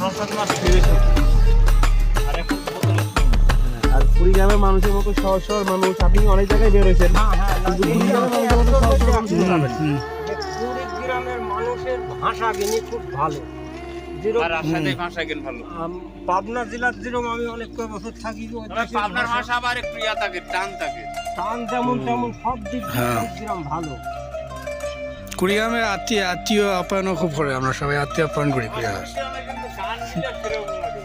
রসাদ মাছ ফিরেছে আর এখন বোতলে আর কুড়িগ্রামের মানুষের মতো সহজ সরল মানুষ, আপনি অনেক জায়গায় বের হয়েছেন, কিন্তু কুড়িগ্রামের মানুষের মতো সহজ সরল মানুষ কিন্তু পাবেন না। কুড়িগ্রামের মানুষের ভাষা জ্ঞানী খুব ভালো। আর রাজশাহীর ভাষা কেন ভালো? পাবনা জেলার যেরকম আমি অনেক কয়েক বছর থাকি, পাবনার ভাষা আবার একটু ইয়া থাকে, টান থাকে। টান যেমন তেমন সব দিক দিয়ে কুড়িগ্রাম ভালো। কুড়িগ্রামের আত্মীয় আপ্যায়নও খুব করে, আমরা সবাই আত্মীয় আপ্যায়ন করি কুড়িগ্রামে। কিন্তু গান শুনলে সেরকম লাগে।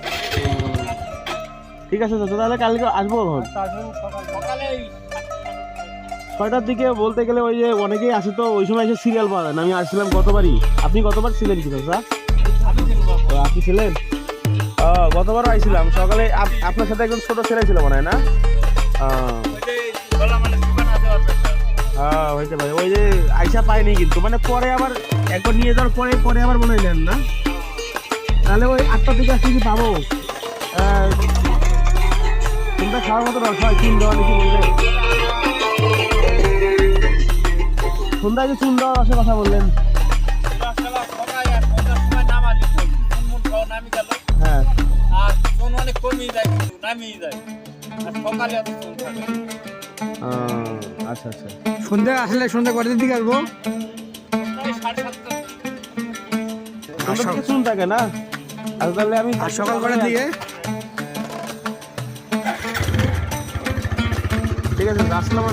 ঠিক আছে চাচা, তাহলে কালকে আসবো তখন তারপরে সকালেই 6টার দিকে। বলতে গেলে ওই যে অনেকেই আসে তো ওই সময় এসে সিরিয়াল পাওয়া যায় না। আমি আসছিলাম গতবারই। আপনি গতবার ছিলেন কি চাচা? আপনি ছিলেন? গতবারও আইছিলাম সকালে। আপনার সাথে একজন ছোট ছেলে ছিল মনে হয় না? হ্যাঁ হইতে পারে। ওই যে আইসা পাইনি কিন্তু, মানে পরে আবার একবার নিয়ে যাওয়ার পরে পরে আবার মনে হয় নেন না। তাহলে ওই 8টার দিকে আসলে কি পাবো? চিন্তা খাওয়ার মতো রস হয় চুন দেওয়া নাকি বললে? সন্ধ্যায় যে চুন দেওয়ার রসের কথা বললেন, হ্যাঁ আর চুন অনেক কমিয়ে যায়, কিন্তু নামিয়ে যায়। আর সকালে এত চুন থাকে। আচ্ছা আচ্ছা। সন্ধ্যা আসলে সন্ধ্যা কটার দিকে আসবো? প্রায় 7:30 সন্ধ্যার দিকে চুন থাকে না? আর তাহলে আমি আর সকাল কটার দিকে? ঠিক আছে আসলাম।